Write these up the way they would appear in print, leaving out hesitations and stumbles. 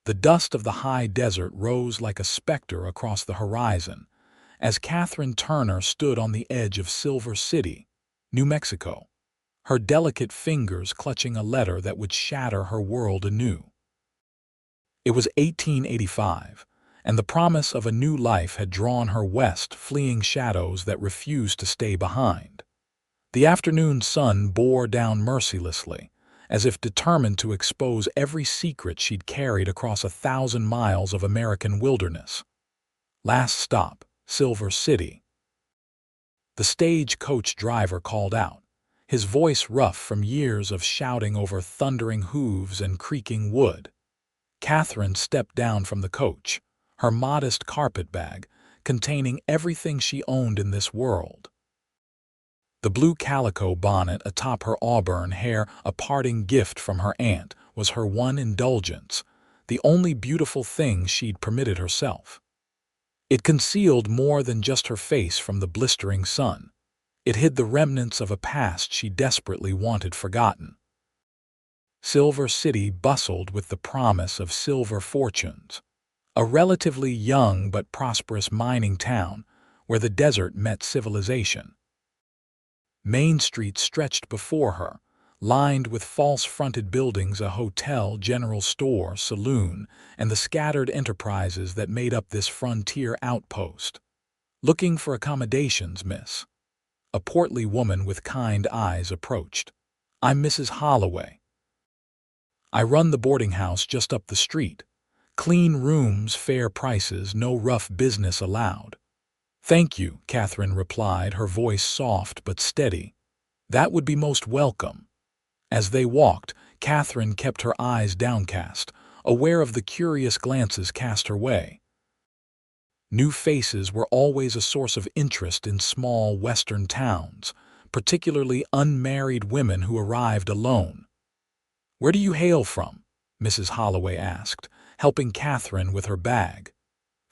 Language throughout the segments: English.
The dust of the high desert rose like a specter across the horizon as Catherine Turner stood on the edge of Silver City, New Mexico, her delicate fingers clutching a letter that would shatter her world anew. It was 1885, and the promise of a new life had drawn her west, fleeing shadows that refused to stay behind. The afternoon sun bore down mercilessly, as if determined to expose every secret she'd carried across 1,000 miles of American wilderness. Last stop, Silver City. The stage-coach driver called out, his voice rough from years of shouting over thundering hooves and creaking wood. Catherine stepped down from the coach, her modest carpet bag containing everything she owned in this world. The blue calico bonnet atop her auburn hair, a parting gift from her aunt, was her one indulgence, the only beautiful thing she'd permitted herself. It concealed more than just her face from the blistering sun. It hid the remnants of a past she desperately wanted forgotten. Silver City bustled with the promise of silver fortunes, a relatively young but prosperous mining town where the desert met civilization. Main Street stretched before her, lined with false-fronted buildings, a hotel, general store, saloon, and the scattered enterprises that made up this frontier outpost. "Looking for accommodations, miss?" A portly woman with kind eyes approached. "I'm Mrs. Holloway. I run the boarding house just up the street. Clean rooms, fair prices, no rough business allowed." "Thank you," Catherine replied, her voice soft but steady. "That would be most welcome." As they walked, Catherine kept her eyes downcast, aware of the curious glances cast her way. New faces were always a source of interest in small western towns, particularly unmarried women who arrived alone. "Where do you hail from?" Mrs. Holloway asked, helping Catherine with her bag.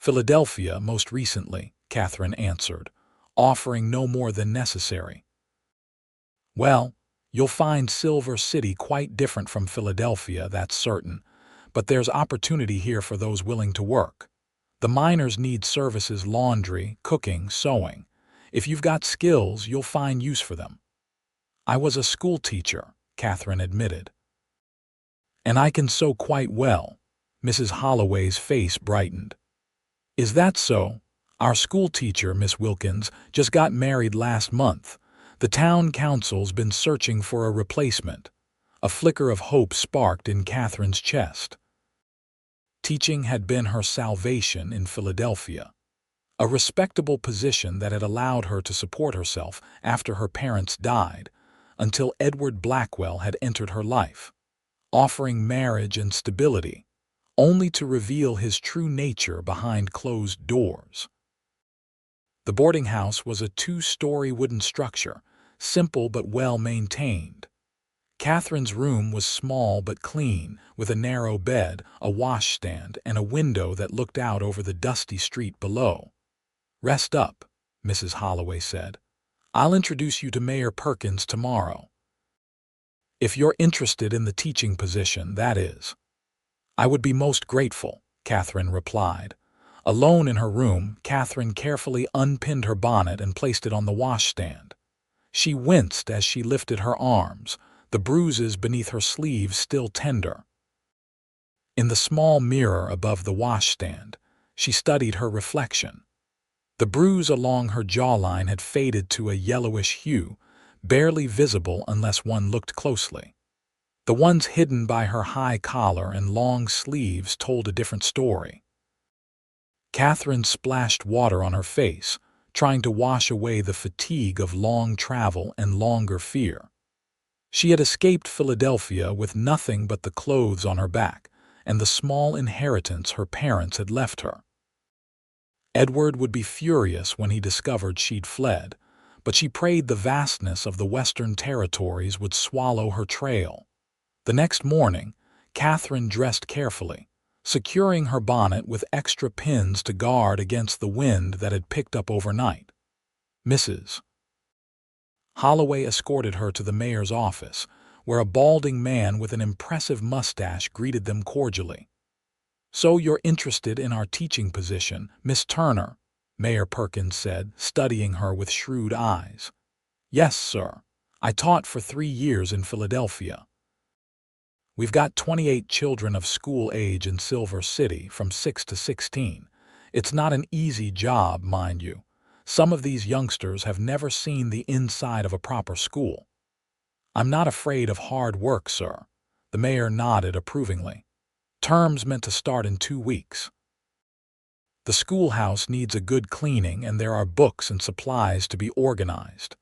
"Philadelphia, most recently," Catherine answered, offering no more than necessary. "Well, you'll find Silver City quite different from Philadelphia, that's certain, but there's opportunity here for those willing to work. The miners need services: laundry, cooking, sewing. If you've got skills, you'll find use for them." "I was a schoolteacher," Catherine admitted. "And I can sew quite well." Mrs. Holloway's face brightened. "Is that so? Our schoolteacher, Miss Wilkins, just got married last month. The town council's been searching for a replacement." A flicker of hope sparked in Catherine's chest. Teaching had been her salvation in Philadelphia, a respectable position that had allowed her to support herself after her parents died, until Edward Blackwell had entered her life, offering marriage and stability, only to reveal his true nature behind closed doors. The boarding house was a 2-story wooden structure, simple but well-maintained. Catherine's room was small but clean, with a narrow bed, a washstand, and a window that looked out over the dusty street below. "Rest up," Mrs. Holloway said. "I'll introduce you to Mayor Perkins tomorrow. If you're interested in the teaching position, that is." "I would be most grateful," Catherine replied. Alone in her room, Catherine carefully unpinned her bonnet and placed it on the washstand. She winced as she lifted her arms, the bruises beneath her sleeves still tender. In the small mirror above the washstand, she studied her reflection. The bruise along her jawline had faded to a yellowish hue, barely visible unless one looked closely. The ones hidden by her high collar and long sleeves told a different story. Catherine splashed water on her face, trying to wash away the fatigue of long travel and longer fear. She had escaped Philadelphia with nothing but the clothes on her back and the small inheritance her parents had left her. Edward would be furious when he discovered she'd fled, but she prayed the vastness of the Western territories would swallow her trail. The next morning, Catherine dressed carefully, securing her bonnet with extra pins to guard against the wind that had picked up overnight. Mrs. Holloway escorted her to the mayor's office, where a balding man with an impressive mustache greeted them cordially. "So you're interested in our teaching position, Miss Turner," Mayor Perkins said, studying her with shrewd eyes. "Yes, sir. I taught for 3 years in Philadelphia. We've got 28 children of school age in Silver City from 6 to 16. It's not an easy job, mind you. Some of these youngsters have never seen the inside of a proper school." "I'm not afraid of hard work, sir." The mayor nodded approvingly. "Term's meant to start in 2 weeks. The schoolhouse needs a good cleaning, and there are books and supplies to be organized."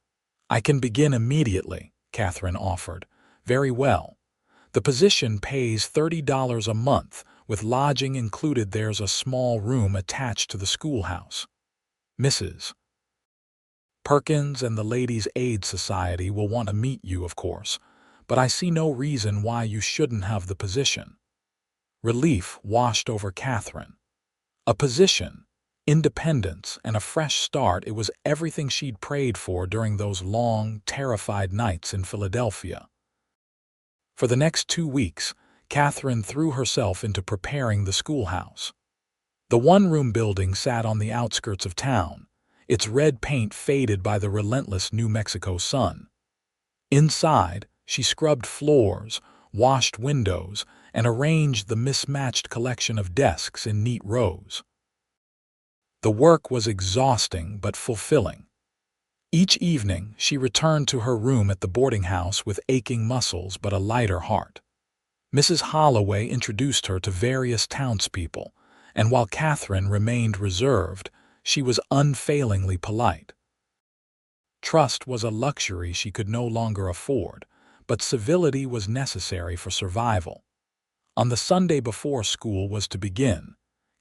"I can begin immediately," Catherine offered. "Very well. The position pays $30 a month, with lodging included. There's a small room attached to the schoolhouse. Mrs. Perkins and the Ladies' Aid Society will want to meet you, of course, but I see no reason why you shouldn't have the position." Relief washed over Catherine. A position, independence, and a fresh start. It was everything she'd prayed for during those long, terrified nights in Philadelphia. For the next 2 weeks, Catherine threw herself into preparing the schoolhouse. The one-room building sat on the outskirts of town, its red paint faded by the relentless New Mexico sun. Inside, she scrubbed floors, washed windows, and arranged the mismatched collection of desks in neat rows. The work was exhausting but fulfilling. Each evening, she returned to her room at the boarding house with aching muscles but a lighter heart. Mrs. Holloway introduced her to various townspeople, and while Catherine remained reserved, she was unfailingly polite. Trust was a luxury she could no longer afford, but civility was necessary for survival. On the Sunday before school was to begin,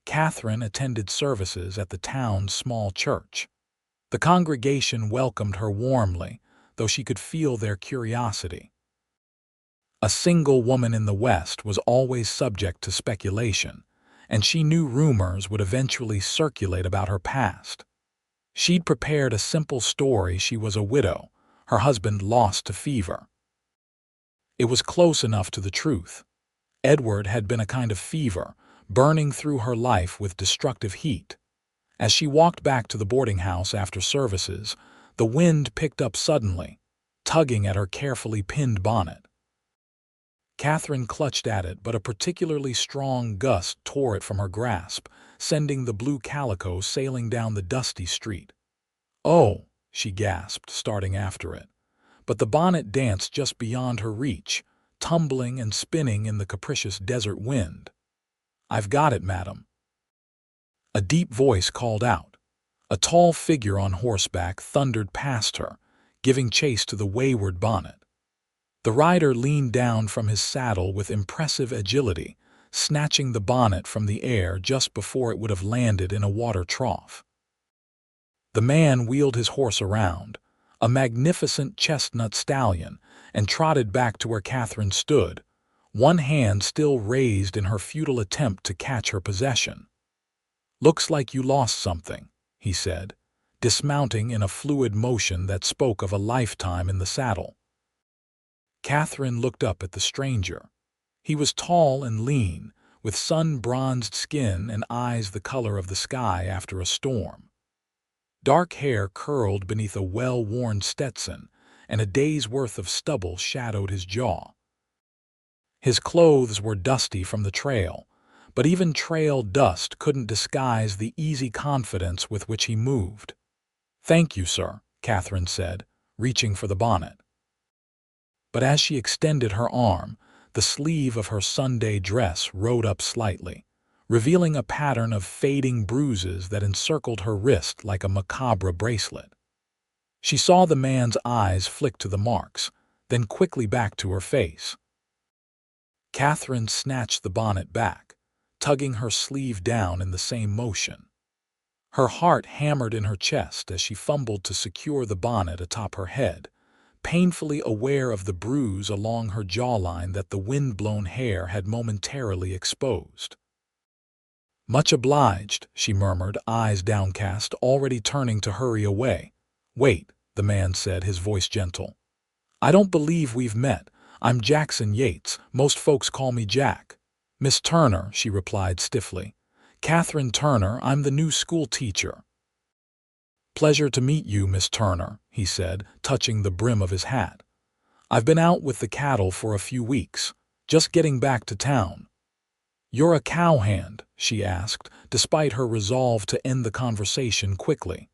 Catherine attended services at the town's small church. The congregation welcomed her warmly, though she could feel their curiosity. A single woman in the West was always subject to speculation, and she knew rumors would eventually circulate about her past. She'd prepared a simple story. She was a widow, her husband lost to fever. It was close enough to the truth. Edward had been a kind of fever, burning through her life with destructive heat. As she walked back to the boarding house after services, the wind picked up suddenly, tugging at her carefully pinned bonnet. Catherine clutched at it, but a particularly strong gust tore it from her grasp, sending the blue calico sailing down the dusty street. "Oh," she gasped, starting after it. But the bonnet danced just beyond her reach, tumbling and spinning in the capricious desert wind. "I've got it, madam." A deep voice called out. A tall figure on horseback thundered past her, giving chase to the wayward bonnet. The rider leaned down from his saddle with impressive agility, snatching the bonnet from the air just before it would have landed in a water trough. The man wheeled his horse around, a magnificent chestnut stallion, and trotted back to where Catherine stood, one hand still raised in her futile attempt to catch her possession. "Looks like you lost something," he said, dismounting in a fluid motion that spoke of a lifetime in the saddle. Catherine looked up at the stranger. He was tall and lean, with sun-bronzed skin and eyes the color of the sky after a storm. Dark hair curled beneath a well-worn Stetson, and a day's worth of stubble shadowed his jaw. His clothes were dusty from the trail, but even trail dust couldn't disguise the easy confidence with which he moved. "Thank you, sir," Catherine said, reaching for the bonnet. But as she extended her arm, the sleeve of her Sunday dress rode up slightly, revealing a pattern of fading bruises that encircled her wrist like a macabre bracelet. She saw the man's eyes flick to the marks, then quickly back to her face. Catherine snatched the bonnet back, tugging her sleeve down in the same motion. Her heart hammered in her chest as she fumbled to secure the bonnet atop her head, painfully aware of the bruise along her jawline that the wind-blown hair had momentarily exposed. "Much obliged," she murmured, eyes downcast, already turning to hurry away. "Wait," the man said, his voice gentle. "I don't believe we've met. I'm Jackson Yates. Most folks call me Jack." "Miss Turner," she replied stiffly. "Catherine Turner, I'm the new school teacher." "Pleasure to meet you, Miss Turner," he said, touching the brim of his hat. "I've been out with the cattle for a few weeks, just getting back to town." "You're a cowhand?" she asked, despite her resolve to end the conversation quickly.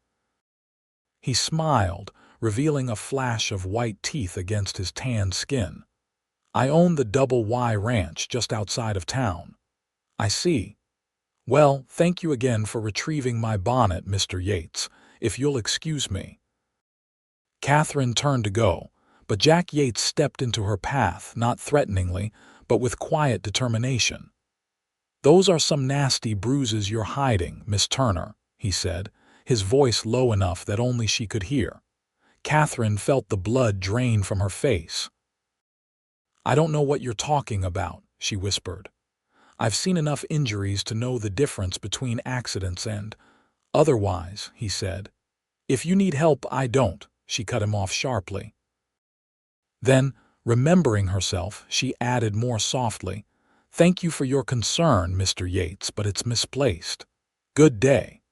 He smiled, revealing a flash of white teeth against his tanned skin. "I own the Double Y Ranch just outside of town." "I see. Well, thank you again for retrieving my bonnet, Mr. Yates, if you'll excuse me." Catherine turned to go, but Jack Yates stepped into her path, not threateningly, but with quiet determination. "Those are some nasty bruises you're hiding, Miss Turner," he said, his voice low enough that only she could hear. Catherine felt the blood drain from her face. "I don't know what you're talking about," she whispered. "I've seen enough injuries to know the difference between accidents and otherwise," he said. "If you need help, I don't," she cut him off sharply. Then, remembering herself, she added more softly, "Thank you for your concern, Mr. Yates, but it's misplaced. Good day."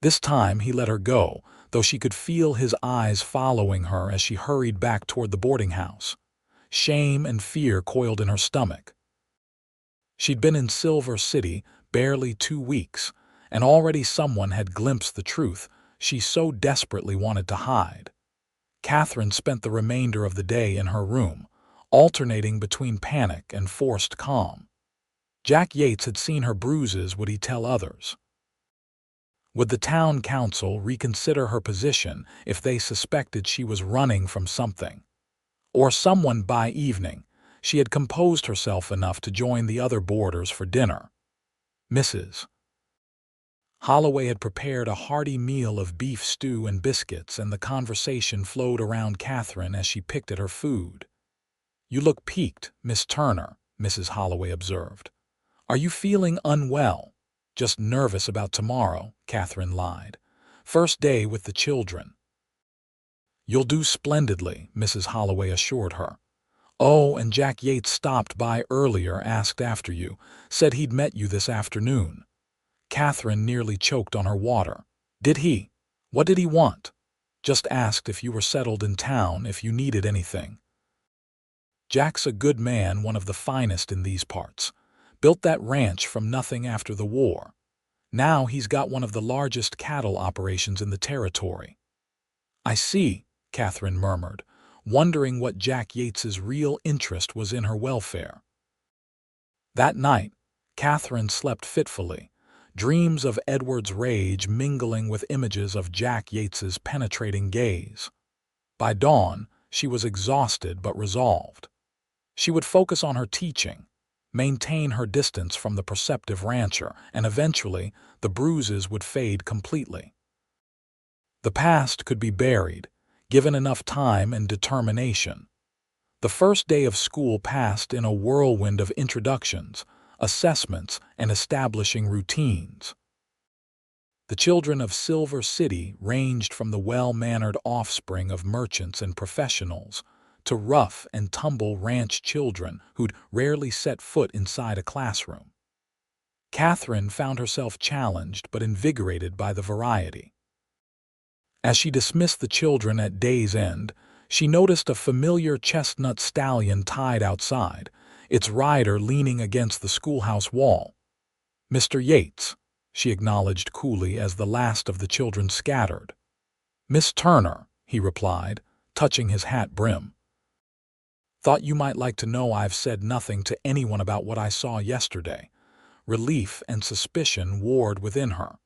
This time he let her go, though she could feel his eyes following her as she hurried back toward the boarding house. Shame and fear coiled in her stomach. She'd been in Silver City barely 2 weeks, and already someone had glimpsed the truth she so desperately wanted to hide. Catherine spent the remainder of the day in her room, alternating between panic and forced calm. Jack Yates had seen her bruises. Would he tell others? Would the town council reconsider her position if they suspected she was running from something? Or someone by evening, she had composed herself enough to join the other boarders for dinner. Mrs. Holloway had prepared a hearty meal of beef stew and biscuits, and the conversation flowed around Catherine as she picked at her food. "You look peaked, Miss Turner," Mrs. Holloway observed. "Are you feeling unwell?" "Just nervous about tomorrow," Catherine lied. "First day with the children." "You'll do splendidly," Mrs. Holloway assured her. "Oh, and Jack Yates stopped by earlier, asked after you, said he'd met you this afternoon." Catherine nearly choked on her water. "Did he? What did he want?" "Just asked if you were settled in town, if you needed anything." "Jack's a good man, one of the finest in these parts. Built that ranch from nothing after the war. Now he's got one of the largest cattle operations in the territory." "I see," Catherine murmured, wondering what Jack Yates's real interest was in her welfare. That night, Catherine slept fitfully, dreams of Edward's rage mingling with images of Jack Yates's penetrating gaze. By dawn, she was exhausted but resolved. She would focus on her teaching, maintain her distance from the perceptive rancher, and eventually the bruises would fade completely. The past could be buried, given enough time and determination. The first day of school passed in a whirlwind of introductions, assessments, and establishing routines. The children of Silver City ranged from the well-mannered offspring of merchants and professionals to rough and tumble ranch children who'd rarely set foot inside a classroom. Catherine found herself challenged but invigorated by the variety. As she dismissed the children at day's end, she noticed a familiar chestnut stallion tied outside, its rider leaning against the schoolhouse wall. "Mr. Yates," she acknowledged coolly as the last of the children scattered. "Miss Turner," he replied, touching his hat brim. "Thought you might like to know I've said nothing to anyone about what I saw yesterday." Relief and suspicion warred within her.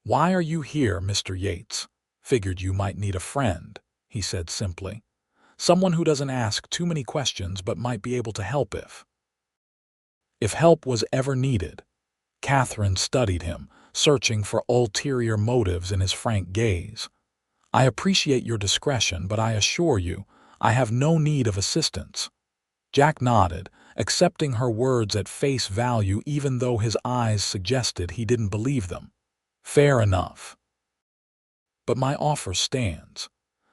"Why are you here, Mr. Yates?" "Figured you might need a friend," he said simply. "Someone who doesn't ask too many questions but might be able to help if help was ever needed." Catherine studied him, searching for ulterior motives in his frank gaze. "I appreciate your discretion, but I assure you, I have no need of assistance." Jack nodded, accepting her words at face value even though his eyes suggested he didn't believe them. "Fair enough. But my offer stands.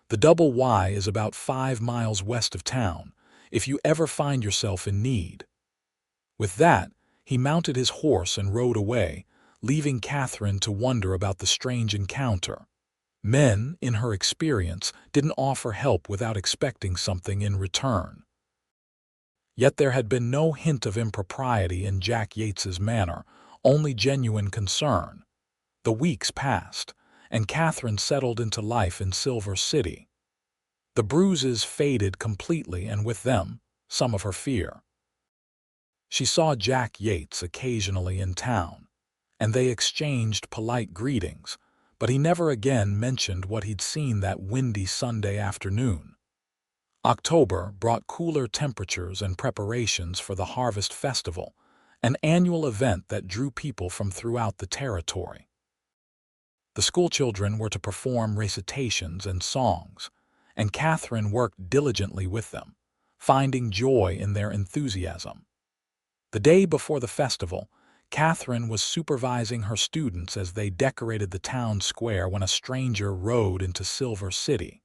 The Double Y is about 5 miles west of town, if you ever find yourself in need." With that, He mounted his horse and rode away, leaving Catherine to wonder about the strange encounter. Men, in her experience, didn't offer help without expecting something in return. Yet there had been no hint of impropriety in Jack Yates's manner, only genuine concern. The weeks passed, and Catherine settled into life in Silver City. The bruises faded completely, and with them, some of her fear. She saw Jack Yates occasionally in town, and they exchanged polite greetings, but he never again mentioned what he'd seen that windy Sunday afternoon. October brought cooler temperatures and preparations for the Harvest Festival, an annual event that drew people from throughout the territory. The schoolchildren were to perform recitations and songs, and Catherine worked diligently with them, finding joy in their enthusiasm. The day before the festival, Catherine was supervising her students as they decorated the town square when a stranger rode into Silver City.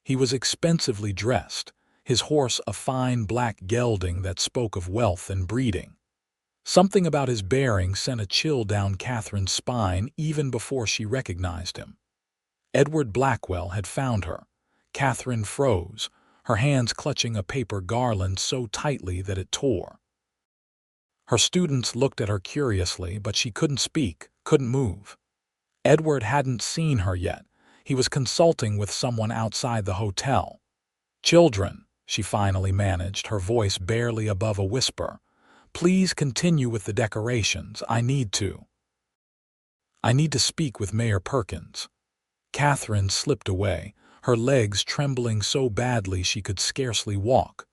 He was expensively dressed, his horse a fine black gelding that spoke of wealth and breeding. Something about his bearing sent a chill down Catherine's spine even before she recognized him. Edward Blackwell had found her. Catherine froze, her hands clutching a paper garland so tightly that it tore. Her students looked at her curiously, but she couldn't speak, couldn't move. Edward hadn't seen her yet. He was consulting with someone outside the hotel. "Children," she finally managed, her voice barely above a whisper, "please continue with the decorations. I need to speak with Mayor Perkins." Catherine slipped away, her legs trembling so badly she could scarcely walk.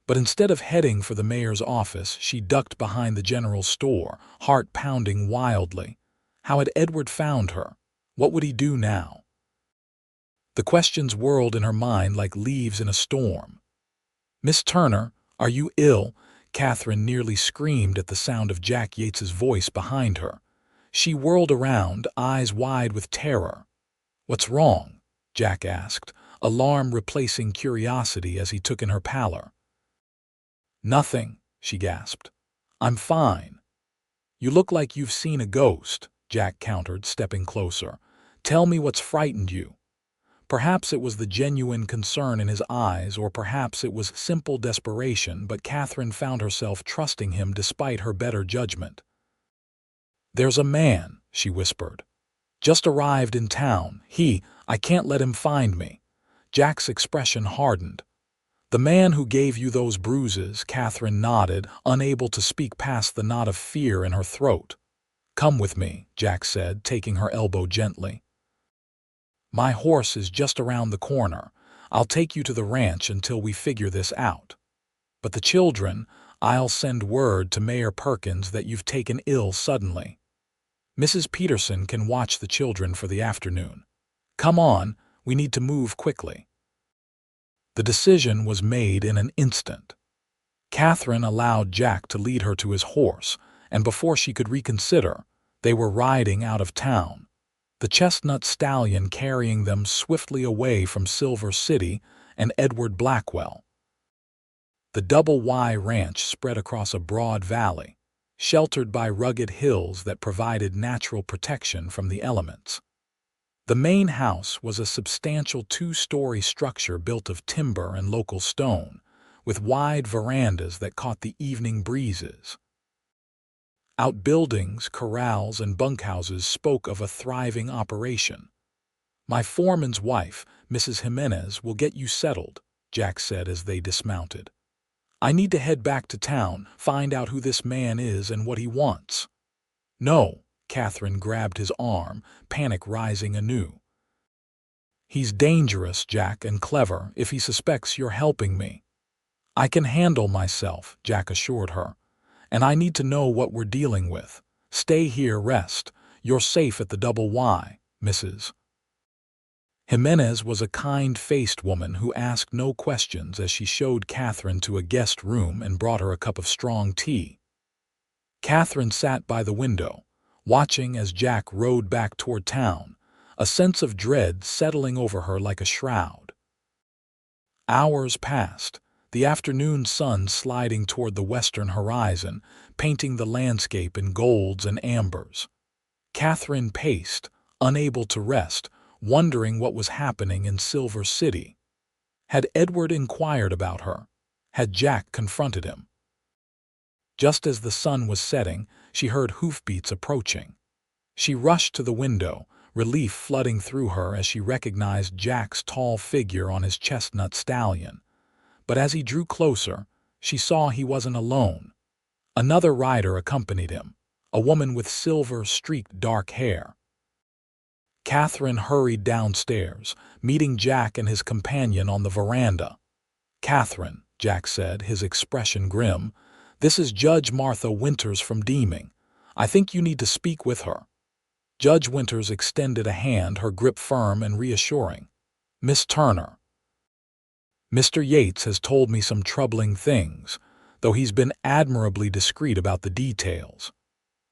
But instead of heading for the mayor's office, she ducked behind the general store, heart pounding wildly. How had Edward found her? What would he do now? The questions whirled in her mind like leaves in a storm. "Miss Turner, are you ill?" Catherine nearly screamed at the sound of Jack Yates's voice behind her. She whirled around, eyes wide with terror. "What's wrong?" Jack asked, alarm replacing curiosity as he took in her pallor. "Nothing," she gasped. "I'm fine." "You look like you've seen a ghost," Jack countered, stepping closer. "Tell me what's frightened you." Perhaps it was the genuine concern in his eyes, or perhaps it was simple desperation, but Catherine found herself trusting him despite her better judgment. "There's a man," she whispered. "Just arrived in town. I can't let him find me." Jack's expression hardened. "The man who gave you those bruises," Catherine nodded, unable to speak past the knot of fear in her throat. "Come with me," Jack said, taking her elbow gently. "My horse is just around the corner. I'll take you to the ranch until we figure this out. But the children, I'll send word to Mayor Perkins that you've taken ill suddenly. Mrs. Peterson can watch the children for the afternoon. Come on, we need to move quickly." The decision was made in an instant. Catherine allowed Jack to lead her to his horse, and before she could reconsider, they were riding out of town, the chestnut stallion carrying them swiftly away from Silver City and Edward Blackwell. The Double Y Ranch spread across a broad valley, sheltered by rugged hills that provided natural protection from the elements. The main house was a substantial two-story structure built of timber and local stone, with wide verandas that caught the evening breezes. Outbuildings, corrals, and bunkhouses spoke of a thriving operation. "My foreman's wife, Mrs. Jimenez, will get you settled," Jack said as they dismounted. "I need to head back to town, find out who this man is and what he wants." "No," Catherine grabbed his arm, panic rising anew. "He's dangerous, Jack, and clever if he suspects you're helping me." "I can handle myself," Jack assured her. "And I need to know what we're dealing with. Stay here, rest. You're safe at the Double Y, Mrs. Jimenez was a kind-faced woman who asked no questions as she showed Catherine to a guest room and brought her a cup of strong tea. Catherine sat by the window, watching as Jack rode back toward town, a sense of dread settling over her like a shroud. Hours passed, the afternoon sun sliding toward the western horizon, painting the landscape in golds and ambers. Catherine paced, unable to rest, wondering what was happening in Silver City. Had Edward inquired about her? Had Jack confronted him? Just as the sun was setting, she heard hoofbeats approaching. She rushed to the window, relief flooding through her as she recognized Jack's tall figure on his chestnut stallion. But as he drew closer, she saw he wasn't alone. Another rider accompanied him, a woman with silver-streaked dark hair. Catherine hurried downstairs, meeting Jack and his companion on the veranda. "Catherine," Jack said, his expression grim, "this is Judge Martha Winters from Deeming. I think you need to speak with her." Judge Winters extended a hand, her grip firm and reassuring. "Miss Turner, Mr. Yates has told me some troubling things, though he's been admirably discreet about the details.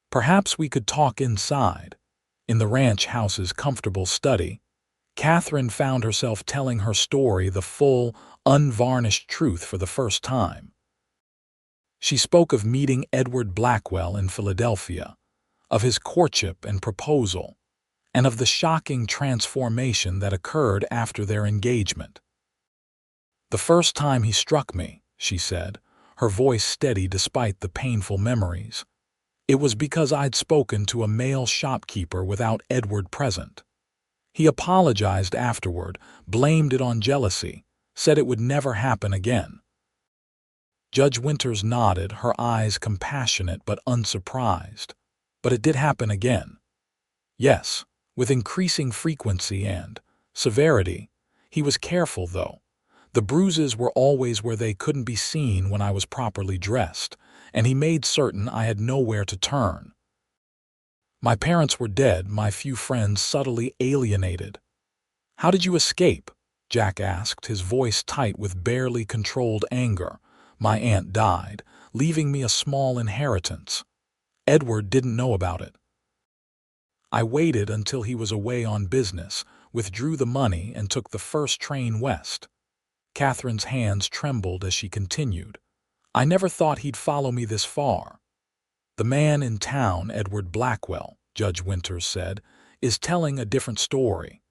Perhaps we could talk inside." In the ranch house's comfortable study, Catherine found herself telling her story, the full, unvarnished truth for the first time. She spoke of meeting Edward Blackwell in Philadelphia, of his courtship and proposal, and of the shocking transformation that occurred after their engagement. "The first time he struck me," she said, her voice steady despite the painful memories, "it was because I'd spoken to a male shopkeeper without Edward present. He apologized afterward, blamed it on jealousy, said it would never happen again." Judge Winters nodded, her eyes compassionate but unsurprised. "But it did happen again." "Yes, with increasing frequency and severity. He was careful, though. The bruises were always where they couldn't be seen when I was properly dressed, and he made certain I had nowhere to turn. My parents were dead, my few friends subtly alienated." "How did you escape?" Jack asked, his voice tight with barely controlled anger. "My aunt died, leaving me a small inheritance. Edward didn't know about it. I waited until he was away on business, withdrew the money, and took the first train west." Catherine's hands trembled as she continued. "I never thought he'd follow me this far." "The man in town, Edward Blackwell," Judge Winters said, "is telling a different story.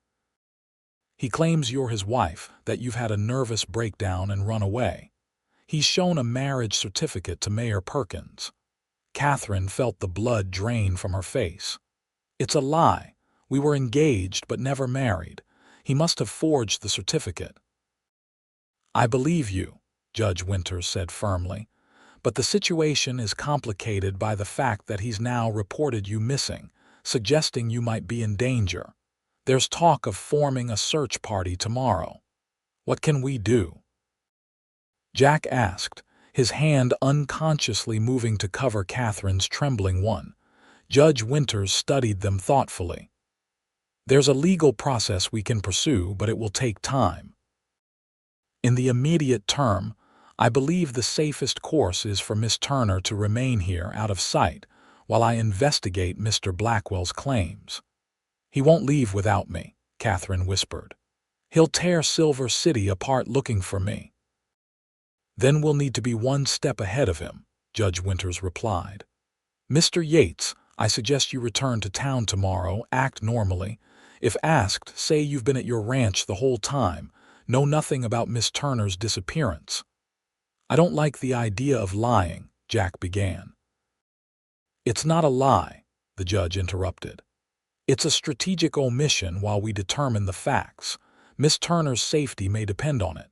He claims you're his wife, that you've had a nervous breakdown and run away. He's shown a marriage certificate to Mayor Perkins." Catherine felt the blood drain from her face. "It's a lie. We were engaged but never married. He must have forged the certificate." "I believe you," Judge Winters said firmly, "but the situation is complicated by the fact that he's now reported you missing, suggesting you might be in danger. There's talk of forming a search party tomorrow. What can we do?" Jack asked, his hand unconsciously moving to cover Catherine's trembling one. Judge Winters studied them thoughtfully. "There's a legal process we can pursue, but it will take time. In the immediate term, I believe the safest course is for Miss Turner to remain here out of sight while I investigate Mr. Blackwell's claims." "He won't leave without me," Catherine whispered. "He'll tear Silver City apart looking for me." "Then we'll need to be one step ahead of him," Judge Winters replied. "Mr. Yates, I suggest you return to town tomorrow, act normally. If asked, say you've been at your ranch the whole time, know nothing about Miss Turner's disappearance." "I don't like the idea of lying," Jack began. "It's not a lie," the judge interrupted. "It's a strategic omission while we determine the facts. Miss Turner's safety may depend on it."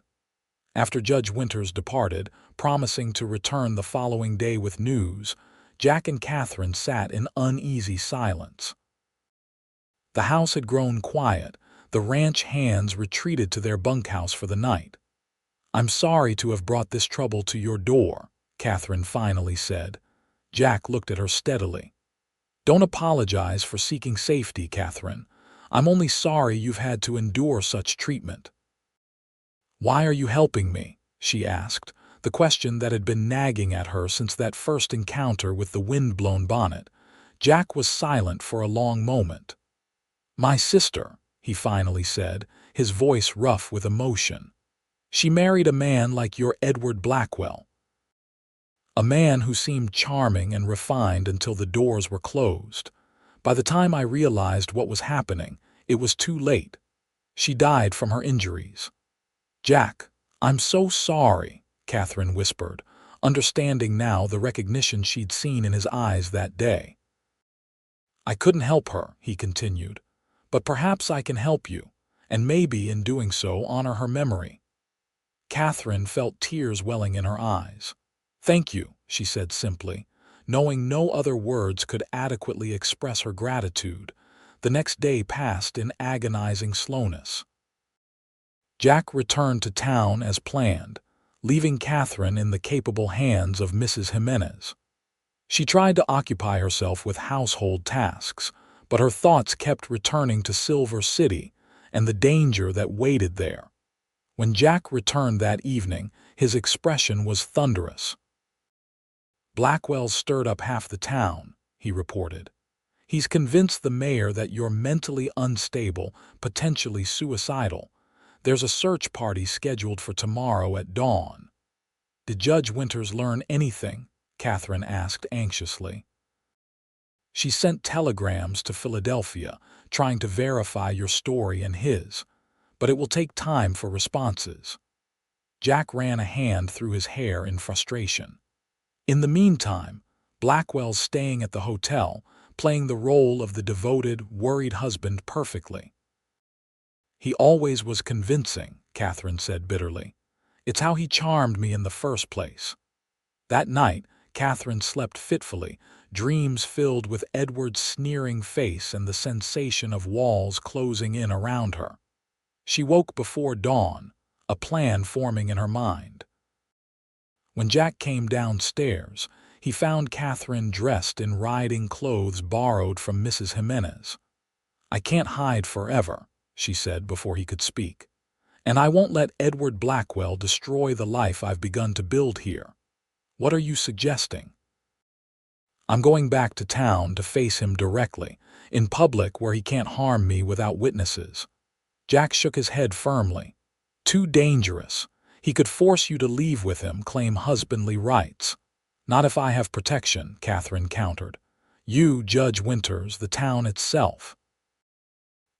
After Judge Winters departed, promising to return the following day with news, Jack and Catherine sat in uneasy silence. The house had grown quiet. The ranch hands retreated to their bunkhouse for the night. "I'm sorry to have brought this trouble to your door," Catherine finally said. Jack looked at her steadily. "Don't apologize for seeking safety, Catherine. I'm only sorry you've had to endure such treatment." "Why are you helping me?" she asked, the question that had been nagging at her since that first encounter with the wind-blown bonnet. Jack was silent for a long moment. "My sister," he finally said, his voice rough with emotion. She married a man like your Edward Blackwell, a man who seemed charming and refined until the doors were closed. By the time I realized what was happening, it was too late. She died from her injuries. Jack, I'm so sorry, Catherine whispered, understanding now the recognition she'd seen in his eyes that day. I couldn't help her, he continued, but perhaps I can help you, and maybe in doing so honor her memory. Catherine felt tears welling in her eyes. Thank you, she said simply, knowing no other words could adequately express her gratitude. The next day passed in agonizing slowness. Jack returned to town as planned, leaving Catherine in the capable hands of Mrs. Jimenez. She tried to occupy herself with household tasks, but her thoughts kept returning to Silver City and the danger that waited there. When Jack returned that evening, his expression was thunderous. Blackwell's stirred up half the town, he reported. He's convinced the mayor that you're mentally unstable, potentially suicidal. There's a search party scheduled for tomorrow at dawn. Did Judge Winters learn anything? Catherine asked anxiously. She sent telegrams to Philadelphia, trying to verify your story and his, but it will take time for responses. Jack ran a hand through his hair in frustration. In the meantime, Blackwell's staying at the hotel, playing the role of the devoted, worried husband perfectly. He always was convincing, Catherine said bitterly. It's how he charmed me in the first place. That night, Catherine slept fitfully, dreams filled with Edward's sneering face and the sensation of walls closing in around her. She woke before dawn, a plan forming in her mind. When Jack came downstairs, he found Catherine dressed in riding clothes borrowed from Mrs. Jimenez. I can't hide forever, she said before he could speak, and I won't let Edward Blackwell destroy the life I've begun to build here. What are you suggesting? I'm going back to town to face him directly, in public where he can't harm me without witnesses. Jack shook his head firmly. Too dangerous. He could force you to leave with him, claim husbandly rights. Not if I have protection, Catherine countered. You, Judge Winters, the town itself.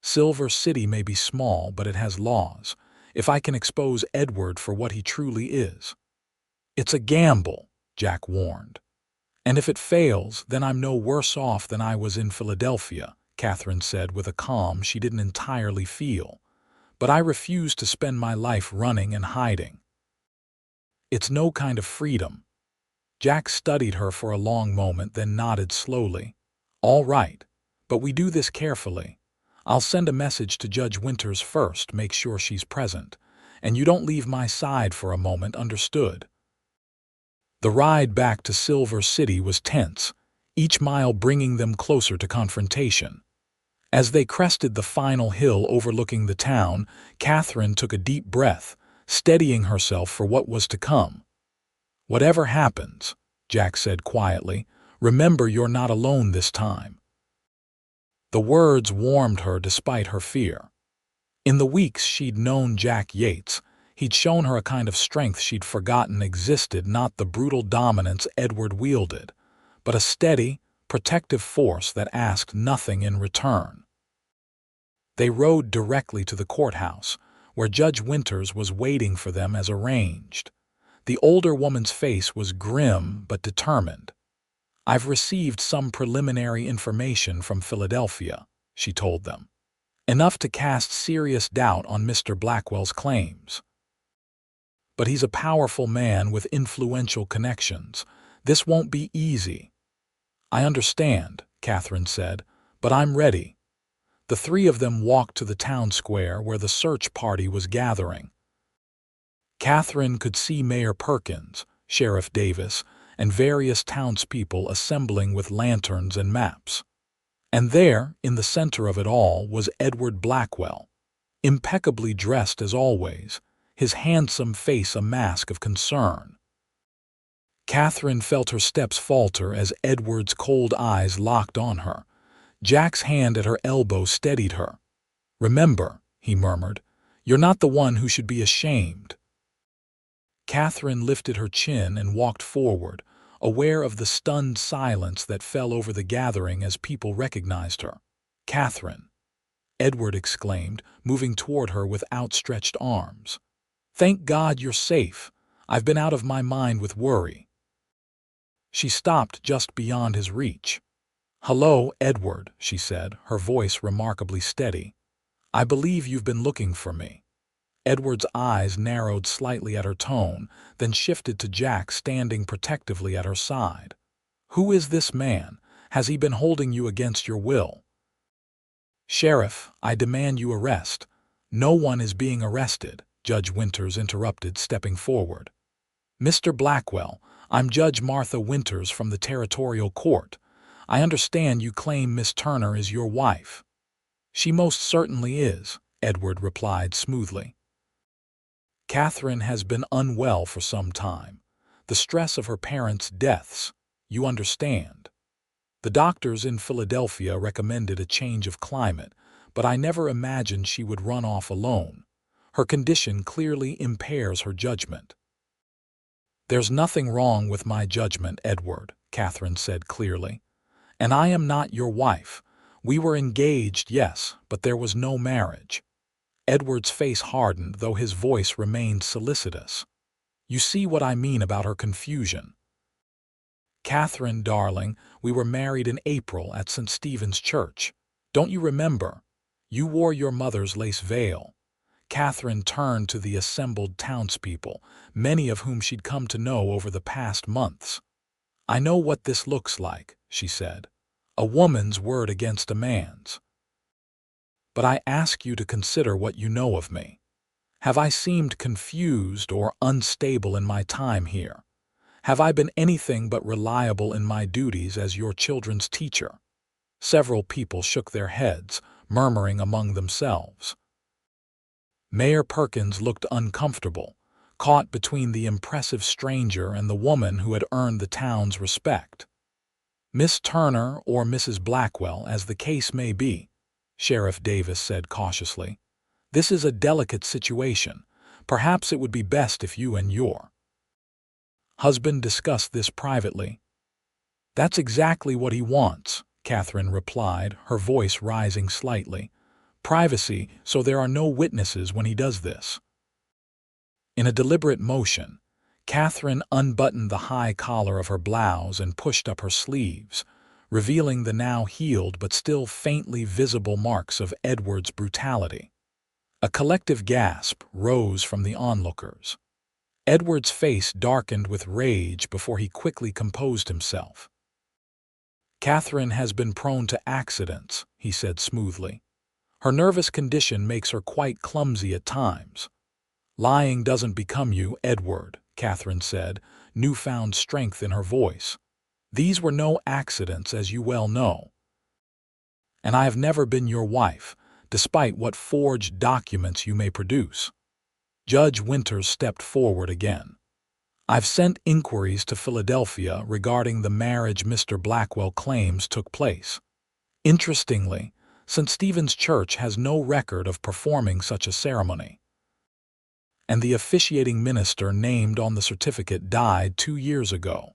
Silver City may be small, but it has laws. If I can expose Edward for what he truly is. It's a gamble, Jack warned. And if it fails, then I'm no worse off than I was in Philadelphia, Catherine said with a calm she didn't entirely feel. But I refuse to spend my life running and hiding. It's no kind of freedom. Jack studied her for a long moment, then nodded slowly. All right, but we do this carefully. I'll send a message to Judge Winters first, make sure she's present. And you don't leave my side for a moment, understood? The ride back to Silver City was tense, each mile bringing them closer to confrontation. As they crested the final hill overlooking the town, Catherine took a deep breath, steadying herself for what was to come. Whatever happens, Jack said quietly, remember you're not alone this time. The words warmed her despite her fear. In the weeks she'd known Jack Yates, he'd shown her a kind of strength she'd forgotten existed, not the brutal dominance Edward wielded, but a steady, protective force that asked nothing in return. They rode directly to the courthouse, where Judge Winters was waiting for them as arranged. The older woman's face was grim but determined. I've received some preliminary information from Philadelphia, she told them. Enough to cast serious doubt on Mr. Blackwell's claims. But he's a powerful man with influential connections. This won't be easy. I understand, Catherine said, but I'm ready. The three of them walked to the town square where the search party was gathering. Catherine could see Mayor Perkins, Sheriff Davis, and various townspeople assembling with lanterns and maps. And there, in the center of it all, was Edward Blackwell, impeccably dressed as always, his handsome face a mask of concern. Catherine felt her steps falter as Edward's cold eyes locked on her. Jack's hand at her elbow steadied her. Remember, he murmured, you're not the one who should be ashamed. Catherine lifted her chin and walked forward, aware of the stunned silence that fell over the gathering as people recognized her. "Catherine!" Edward exclaimed, moving toward her with outstretched arms. "Thank God you're safe. I've been out of my mind with worry." She stopped just beyond his reach. "Hello, Edward," she said, her voice remarkably steady. "I believe you've been looking for me." Edward's eyes narrowed slightly at her tone, then shifted to Jack standing protectively at her side. "Who is this man? Has he been holding you against your will?" "Sheriff, I demand you arrest." "No one is being arrested," Judge Winters interrupted, stepping forward. "Mr. Blackwell, I'm Judge Martha Winters from the Territorial Court. I understand you claim Miss Turner is your wife." "She most certainly is," Edward replied smoothly. "Catherine has been unwell for some time. The stress of her parents' deaths, you understand. The doctors in Philadelphia recommended a change of climate, but I never imagined she would run off alone. Her condition clearly impairs her judgment." "There's nothing wrong with my judgment, Edward," Catherine said clearly. "And I am not your wife. We were engaged, yes, but there was no marriage." Edward's face hardened, though his voice remained solicitous. "You see what I mean about her confusion." "Catherine, darling, we were married in April at St. Stephen's Church. Don't you remember? You wore your mother's lace veil." Catherine turned to the assembled townspeople, many of whom she'd come to know over the past months. "I know what this looks like," she said. "A woman's word against a man's. But I ask you to consider what you know of me. Have I seemed confused or unstable in my time here? Have I been anything but reliable in my duties as your children's teacher?" Several people shook their heads, murmuring among themselves. Mayor Perkins looked uncomfortable, caught between the impressive stranger and the woman who had earned the town's respect. "Miss Turner or Mrs. Blackwell, as the case may be," Sheriff Davis said cautiously. "This is a delicate situation. Perhaps it would be best if you and your husband discussed this privately." "That's exactly what he wants," Catherine replied, her voice rising slightly. "Privacy, so there are no witnesses when he does this." In a deliberate motion, Catherine unbuttoned the high collar of her blouse and pushed up her sleeves, revealing the now healed but still faintly visible marks of Edward's brutality. A collective gasp rose from the onlookers. Edward's face darkened with rage before he quickly composed himself. "Catherine has been prone to accidents," he said smoothly. "Her nervous condition makes her quite clumsy at times." "Lying doesn't become you, Edward," Catherine said, newfound strength in her voice. "These were no accidents, as you well know. And I have never been your wife, despite what forged documents you may produce." Judge Winters stepped forward again. "I've sent inquiries to Philadelphia regarding the marriage Mr. Blackwell claims took place. Interestingly, St. Stephen's Church has no record of performing such a ceremony. And the officiating minister named on the certificate died 2 years ago."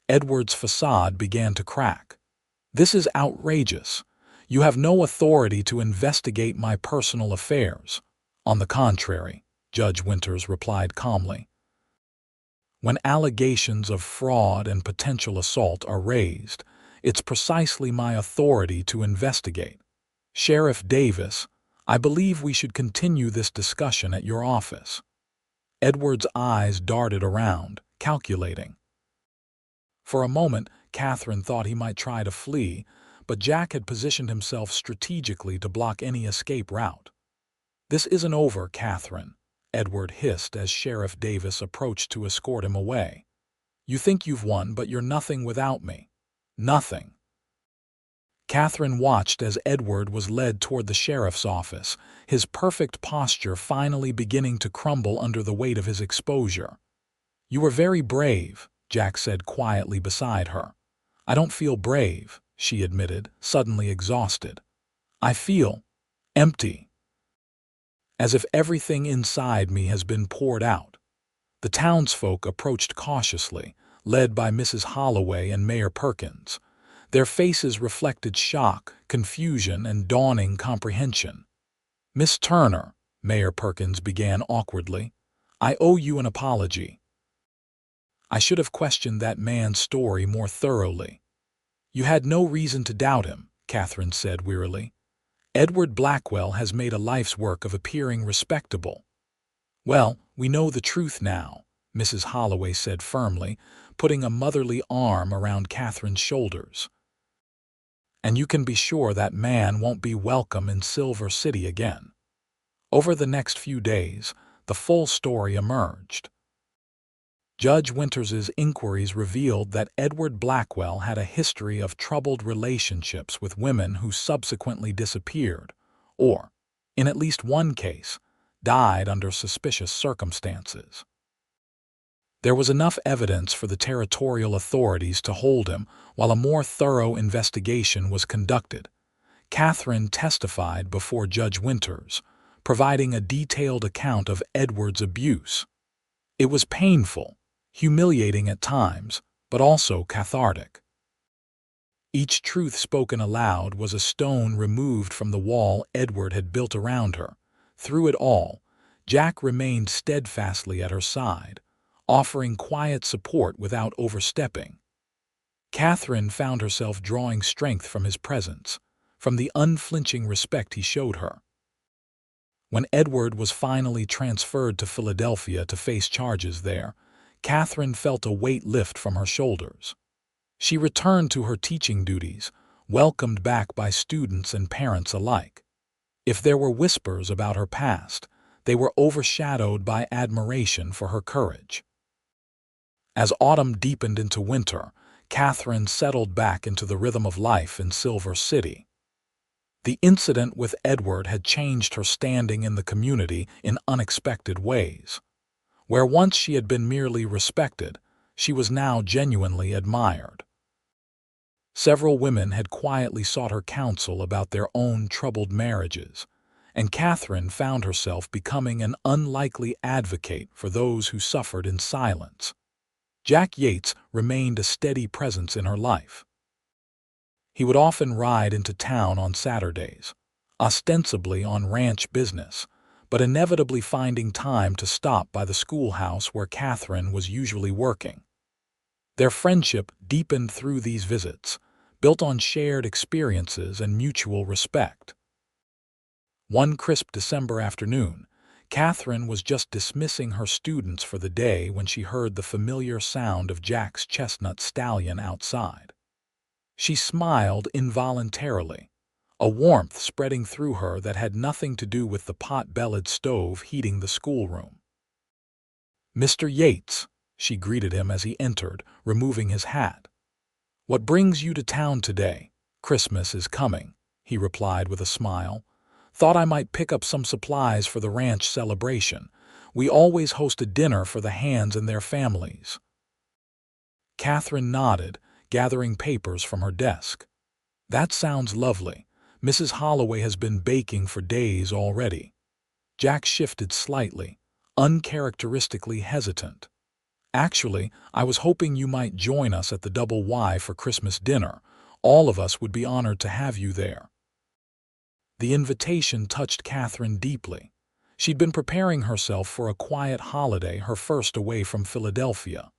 Edward's facade began to crack. "This is outrageous. You have no authority to investigate my personal affairs." "On the contrary," Judge Winters replied calmly. "When allegations of fraud and potential assault are raised, it's precisely my authority to investigate. Sheriff Davis, I believe we should continue this discussion at your office." Edward's eyes darted around, calculating. For a moment, Catherine thought he might try to flee, but Jack had positioned himself strategically to block any escape route. "This isn't over, Catherine," Edward hissed as Sheriff Davis approached to escort him away. "You think you've won, but you're nothing without me. Nothing." Catherine watched as Edward was led toward the sheriff's office, his perfect posture finally beginning to crumble under the weight of his exposure. "You were very brave," Jack said quietly beside her. "I don't feel brave," she admitted, suddenly exhausted. "I feel empty. As if everything inside me has been poured out." The townsfolk approached cautiously, led by Mrs. Holloway and Mayor Perkins. Their faces reflected shock, confusion, and dawning comprehension. "Miss Turner," Mayor Perkins began awkwardly, "I owe you an apology. I should have questioned that man's story more thoroughly." "You had no reason to doubt him," Catherine said wearily. "Edward Blackwell has made a life's work of appearing respectable." "Well, we know the truth now," Mrs. Holloway said firmly, putting a motherly arm around Catherine's shoulders. "And you can be sure that man won't be welcome in Silver City again." Over the next few days, the full story emerged. Judge Winters's inquiries revealed that Edward Blackwell had a history of troubled relationships with women who subsequently disappeared, or, in at least one case, died under suspicious circumstances. There was enough evidence for the territorial authorities to hold him while a more thorough investigation was conducted. Catherine testified before Judge Winters, providing a detailed account of Edward's abuse. It was painful, humiliating at times, but also cathartic. Each truth spoken aloud was a stone removed from the wall Edward had built around her. Through it all, Jack remained steadfastly at her side, offering quiet support without overstepping. Catherine found herself drawing strength from his presence, from the unflinching respect he showed her. When Edward was finally transferred to Philadelphia to face charges there, Catherine felt a weight lift from her shoulders. She returned to her teaching duties, welcomed back by students and parents alike. If there were whispers about her past, they were overshadowed by admiration for her courage. As autumn deepened into winter, Catherine settled back into the rhythm of life in Silver City. The incident with Edward had changed her standing in the community in unexpected ways. Where once she had been merely respected, she was now genuinely admired. Several women had quietly sought her counsel about their own troubled marriages, and Catherine found herself becoming an unlikely advocate for those who suffered in silence. Jack Yates remained a steady presence in her life. He would often ride into town on Saturdays, ostensibly on ranch business, but inevitably finding time to stop by the schoolhouse where Catherine was usually working. Their friendship deepened through these visits, built on shared experiences and mutual respect. One crisp December afternoon, Catherine was just dismissing her students for the day when she heard the familiar sound of Jack's chestnut stallion outside. She smiled involuntarily, a warmth spreading through her that had nothing to do with the pot-bellied stove heating the schoolroom. "Mr. Yates," she greeted him as he entered, removing his hat. "What brings you to town today?" "Christmas is coming," he replied with a smile. "Thought I might pick up some supplies for the ranch celebration. We always host a dinner for the hands and their families." Catherine nodded, gathering papers from her desk. "That sounds lovely. Mrs. Holloway has been baking for days already." Jack shifted slightly, uncharacteristically hesitant. "Actually, I was hoping you might join us at the Double Y for Christmas dinner. All of us would be honored to have you there." The invitation touched Catherine deeply. She'd been preparing herself for a quiet holiday, her first away from Philadelphia.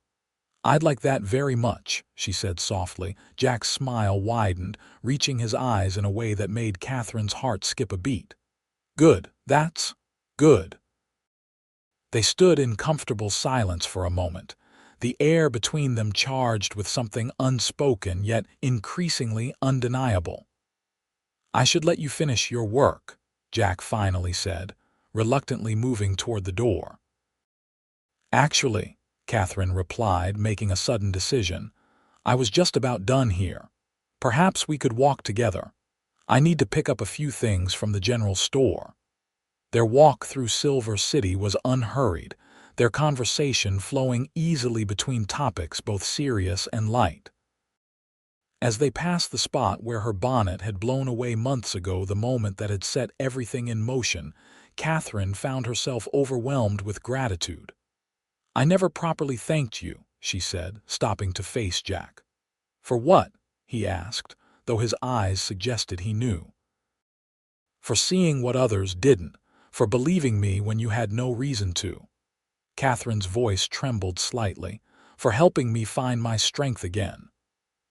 "I'd like that very much," she said softly. Jack's smile widened, reaching his eyes in a way that made Catherine's heart skip a beat. "Good, that's good." They stood in comfortable silence for a moment, the air between them charged with something unspoken yet increasingly undeniable. "I should let you finish your work," Jack finally said, reluctantly moving toward the door. "Actually," Catherine replied, making a sudden decision, "I was just about done here. Perhaps we could walk together. I need to pick up a few things from the general store." Their walk through Silver City was unhurried, their conversation flowing easily between topics both serious and light. As they passed the spot where her bonnet had blown away months ago, the moment that had set everything in motion, Catherine found herself overwhelmed with gratitude. "I never properly thanked you," she said, stopping to face Jack. "For what?" he asked, though his eyes suggested he knew. "For seeing what others didn't, for believing me when you had no reason to." Catherine's voice trembled slightly, "for helping me find my strength again."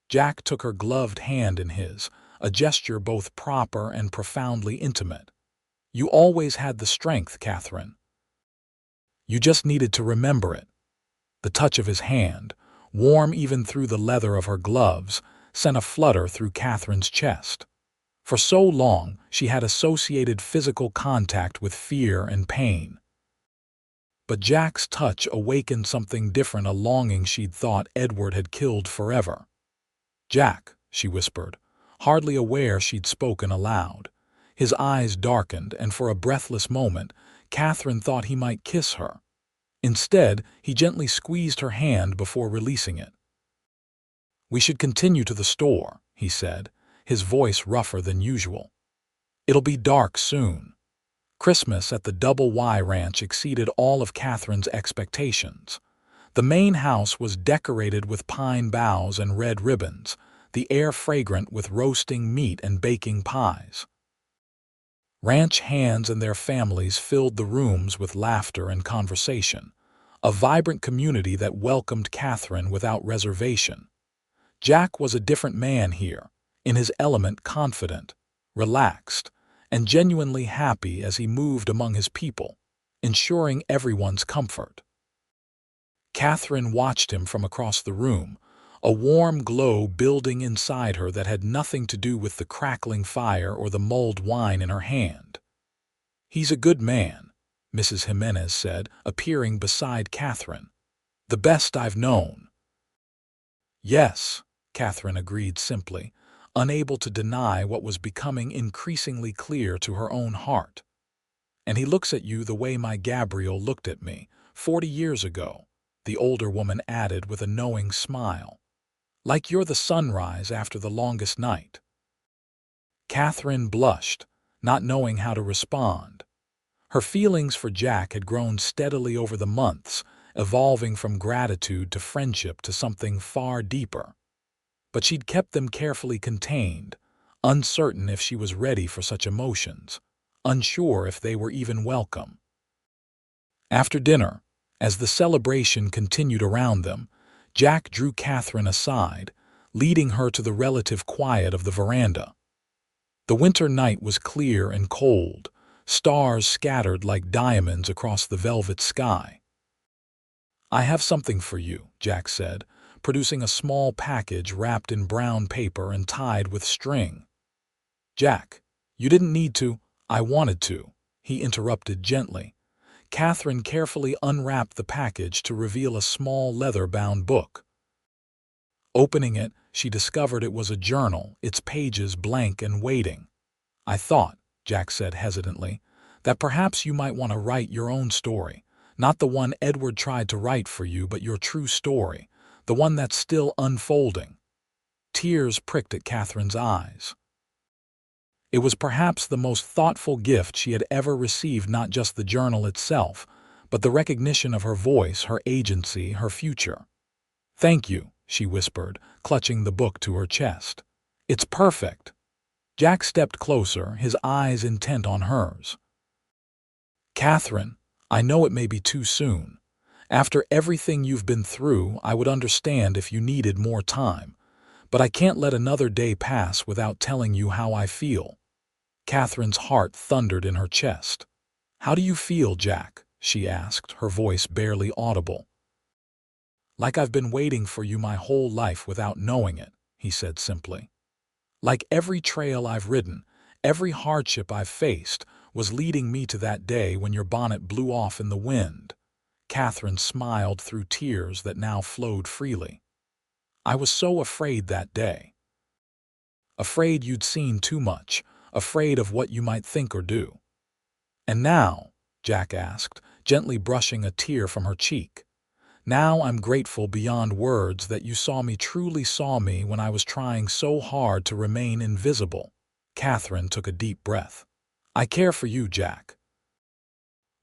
Jack took her gloved hand in his, a gesture both proper and profoundly intimate. "You always had the strength, Catherine. You just needed to remember it." The touch of his hand, warm even through the leather of her gloves, sent a flutter through Catherine's chest. For so long, she had associated physical contact with fear and pain. But Jack's touch awakened something different, a longing she'd thought Edward had killed forever. "Jack," she whispered, hardly aware she'd spoken aloud. His eyes darkened, and for a breathless moment, Catherine thought he might kiss her. Instead, he gently squeezed her hand before releasing it. "We should continue to the store," he said, his voice rougher than usual. "It'll be dark soon." Christmas at the Double Y Ranch exceeded all of Catherine's expectations. The main house was decorated with pine boughs and red ribbons, the air fragrant with roasting meat and baking pies. Ranch hands and their families filled the rooms with laughter and conversation, a vibrant community that welcomed Catherine without reservation. Jack was a different man here, in his element, confident, relaxed, and genuinely happy as he moved among his people, ensuring everyone's comfort. Catherine watched him from across the room, a warm glow building inside her that had nothing to do with the crackling fire or the mulled wine in her hand. "He's a good man," Mrs. Jimenez said, appearing beside Catherine. "The best I've known." "Yes," Catherine agreed simply, unable to deny what was becoming increasingly clear to her own heart. "And he looks at you the way my Gabriel looked at me, 40 years ago," the older woman added with a knowing smile. "Like you're the sunrise after the longest night." Catherine blushed, not knowing how to respond. Her feelings for Jack had grown steadily over the months, evolving from gratitude to friendship to something far deeper. But she'd kept them carefully contained, uncertain if she was ready for such emotions, unsure if they were even welcome. After dinner, as the celebration continued around them, Jack drew Catherine aside, leading her to the relative quiet of the veranda. The winter night was clear and cold, stars scattered like diamonds across the velvet sky. "I have something for you," Jack said, producing a small package wrapped in brown paper and tied with string. "Jack, you didn't need to." "I wanted to," he interrupted gently. Catherine carefully unwrapped the package to reveal a small leather-bound book. Opening it, she discovered it was a journal, its pages blank and waiting. "I thought," Jack said hesitantly, "that perhaps you might want to write your own story. Not the one Edward tried to write for you, but your true story, the one that's still unfolding." Tears pricked at Catherine's eyes. It was perhaps the most thoughtful gift she had ever received, not just the journal itself, but the recognition of her voice, her agency, her future. "Thank you," she whispered, clutching the book to her chest. "It's perfect." Jack stepped closer, his eyes intent on hers. "Catherine, I know it may be too soon. After everything you've been through, I would understand if you needed more time. But I can't let another day pass without telling you how I feel." Catherine's heart thundered in her chest. "How do you feel, Jack?" she asked, her voice barely audible. "Like I've been waiting for you my whole life without knowing it," he said simply. "Like every trail I've ridden, every hardship I've faced, was leading me to that day when your bonnet blew off in the wind." Catherine smiled through tears that now flowed freely. "I was so afraid that day. Afraid you'd seen too much, afraid of what you might think or do." "And now," Jack asked, gently brushing a tear from her cheek, "now I'm grateful beyond words that you truly saw me when I was trying so hard to remain invisible." Catherine took a deep breath. "I care for you, Jack."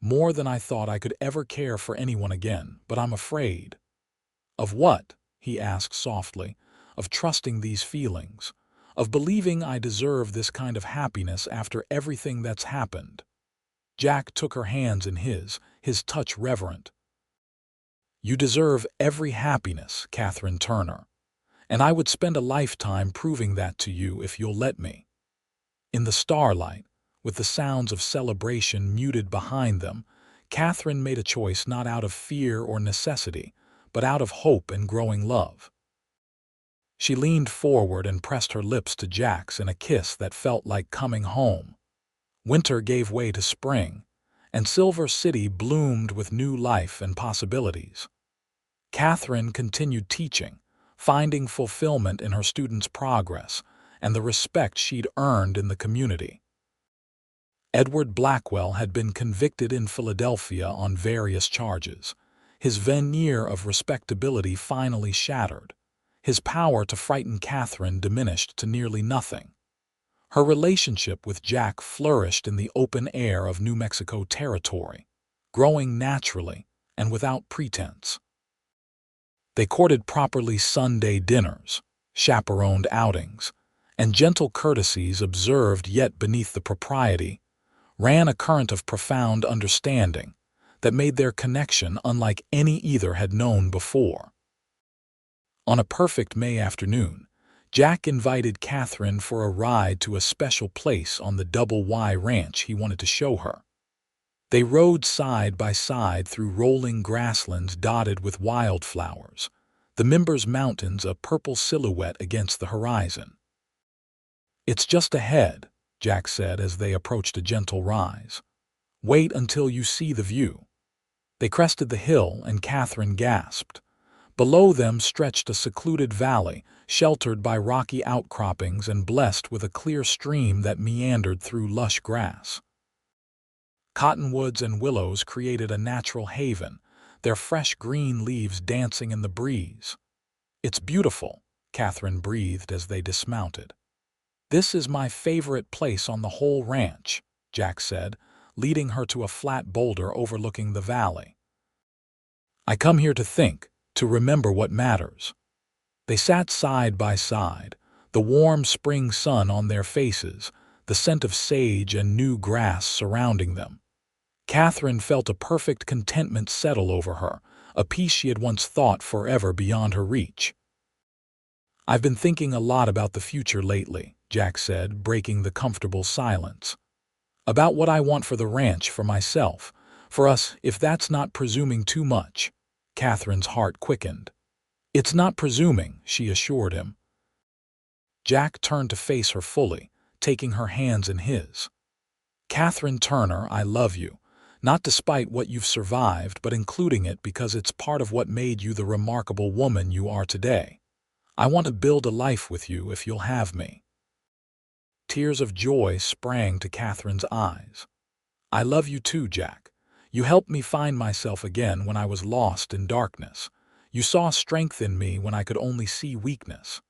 more than I thought I could ever care for anyone again, but I'm afraid." "Of what?" he asked softly. "Of trusting these feelings. Of believing I deserve this kind of happiness after everything that's happened." Jack took her hands in his touch reverent. "You deserve every happiness, Catherine Turner, and I would spend a lifetime proving that to you if you'll let me." In the starlight, with the sounds of celebration muted behind them, Catherine made a choice not out of fear or necessity, but out of hope and growing love. She leaned forward and pressed her lips to Jack's in a kiss that felt like coming home. Winter gave way to spring, and Silver City bloomed with new life and possibilities. Catherine continued teaching, finding fulfillment in her students' progress and the respect she'd earned in the community. Edward Blackwell had been convicted in Philadelphia on various charges, his veneer of respectability finally shattered, his power to frighten Catherine diminished to nearly nothing. Her relationship with Jack flourished in the open air of New Mexico territory, growing naturally and without pretense. They courted properly Sunday dinners, chaperoned outings, and gentle courtesies observed yet beneath the propriety ran a current of profound understanding that made their connection unlike any either had known before. On a perfect May afternoon, Jack invited Catherine for a ride to a special place on the Double Y Ranch he wanted to show her. They rode side by side through rolling grasslands dotted with wildflowers, the Mimbers Mountains a purple silhouette against the horizon. "It's just ahead," Jack said as they approached a gentle rise. "Wait until you see the view." They crested the hill and Catherine gasped. Below them stretched a secluded valley, sheltered by rocky outcroppings and blessed with a clear stream that meandered through lush grass. Cottonwoods and willows created a natural haven, their fresh green leaves dancing in the breeze. "It's beautiful," Catherine breathed as they dismounted. "This is my favorite place on the whole ranch," Jack said, leading her to a flat boulder overlooking the valley. "I come here to think, to remember what matters." They sat side by side, the warm spring sun on their faces, the scent of sage and new grass surrounding them. Catherine felt a perfect contentment settle over her, a peace she had once thought forever beyond her reach. "I've been thinking a lot about the future lately," Jack said, breaking the comfortable silence. "About what I want for the ranch, for myself, for us, if that's not presuming too much." Catherine's heart quickened. "It's not presuming," she assured him. Jack turned to face her fully, taking her hands in his. "Catherine Turner, I love you, not despite what you've survived, but including it because it's part of what made you the remarkable woman you are today. I want to build a life with you if you'll have me." Tears of joy sprang to Catherine's eyes. "I love you too, Jack. You helped me find myself again when I was lost in darkness. You saw strength in me when I could only see weakness."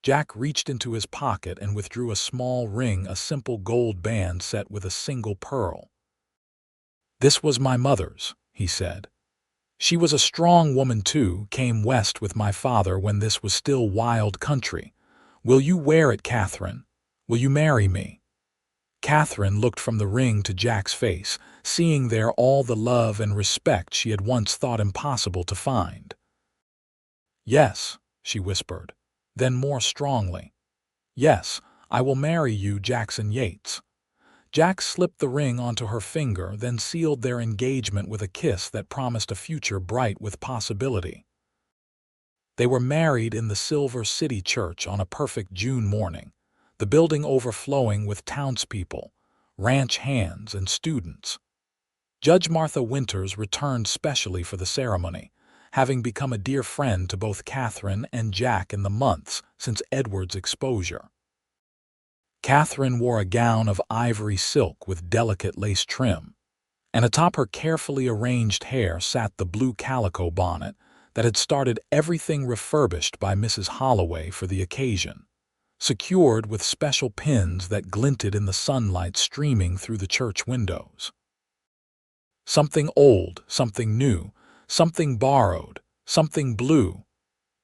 Jack reached into his pocket and withdrew a small ring, a simple gold band set with a single pearl. "This was my mother's," he said. "She was a strong woman too, came west with my father when this was still wild country. Will you wear it, Catherine? Will you marry me?" Catherine looked from the ring to Jack's face, seeing there all the love and respect she had once thought impossible to find. "Yes," she whispered, then more strongly. "Yes, I will marry you, Jackson Yates." Jack slipped the ring onto her finger, then sealed their engagement with a kiss that promised a future bright with possibility. They were married in the Silver City Church on a perfect June morning, the building overflowing with townspeople, ranch hands, and students. Judge Martha Winters returned specially for the ceremony, having become a dear friend to both Catherine and Jack in the months since Edward's exposure. Catherine wore a gown of ivory silk with delicate lace trim, and atop her carefully arranged hair sat the blue calico bonnet that had started everything refurbished by Mrs. Holloway for the occasion, secured with special pins that glinted in the sunlight streaming through the church windows. Something old, something new, something borrowed, something blue,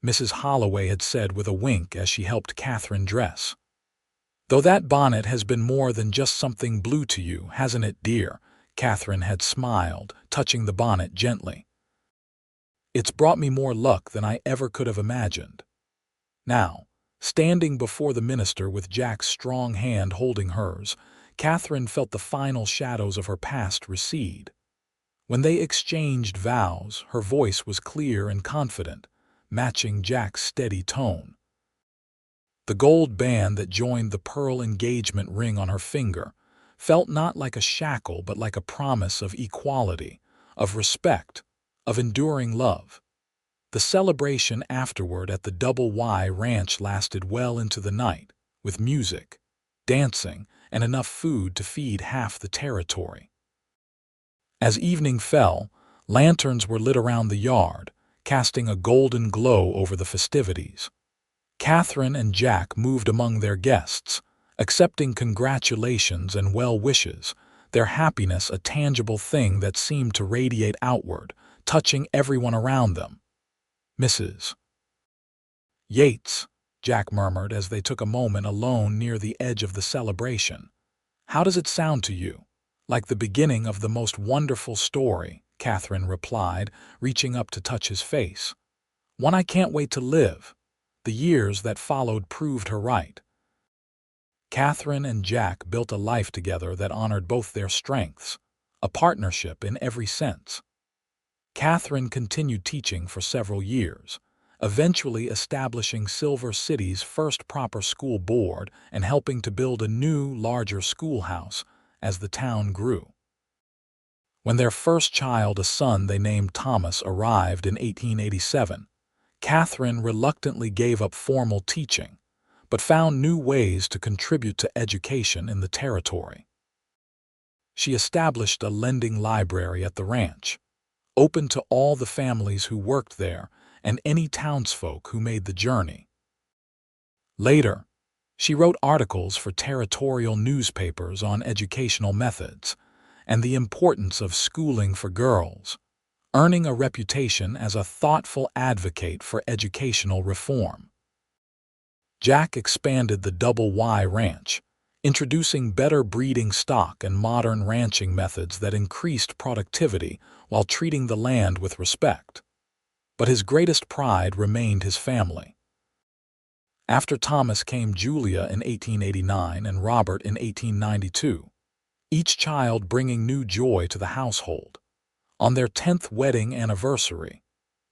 Mrs. Holloway had said with a wink as she helped Catherine dress. Though that bonnet has been more than just something blue to you, hasn't it, dear? Catherine had smiled, touching the bonnet gently. It's brought me more luck than I ever could have imagined. Now, standing before the minister with Jack's strong hand holding hers, Catherine felt the final shadows of her past recede. When they exchanged vows, her voice was clear and confident, matching Jack's steady tone. The gold band that joined the pearl engagement ring on her finger felt not like a shackle but like a promise of equality, of respect, of enduring love. The celebration afterward at the Double Y Ranch lasted well into the night, with music, dancing, and enough food to feed half the territory. As evening fell, lanterns were lit around the yard, casting a golden glow over the festivities. Catherine and Jack moved among their guests, accepting congratulations and well wishes, their happiness a tangible thing that seemed to radiate outward, touching everyone around them. Mrs. Yates, Jack murmured as they took a moment alone near the edge of the celebration. How does it sound to you? Like the beginning of the most wonderful story, Catherine replied, reaching up to touch his face. One I can't wait to live. The years that followed proved her right. Catherine and Jack built a life together that honored both their strengths, a partnership in every sense. Catherine continued teaching for several years, eventually establishing Silver City's first proper school board and helping to build a new, larger schoolhouse as the town grew. When their first child, a son they named Thomas, arrived in 1887, Catherine reluctantly gave up formal teaching, but found new ways to contribute to education in the territory. She established a lending library at the ranch, open to all the families who worked there and any townsfolk who made the journey. Later, she wrote articles for territorial newspapers on educational methods and the importance of schooling for girls, earning a reputation as a thoughtful advocate for educational reform. Jack expanded the Double Y Ranch, introducing better breeding stock and modern ranching methods that increased productivity while treating the land with respect. But his greatest pride remained his family. After Thomas came Julia in 1889 and Robert in 1892, each child bringing new joy to the household. On their 10th wedding anniversary,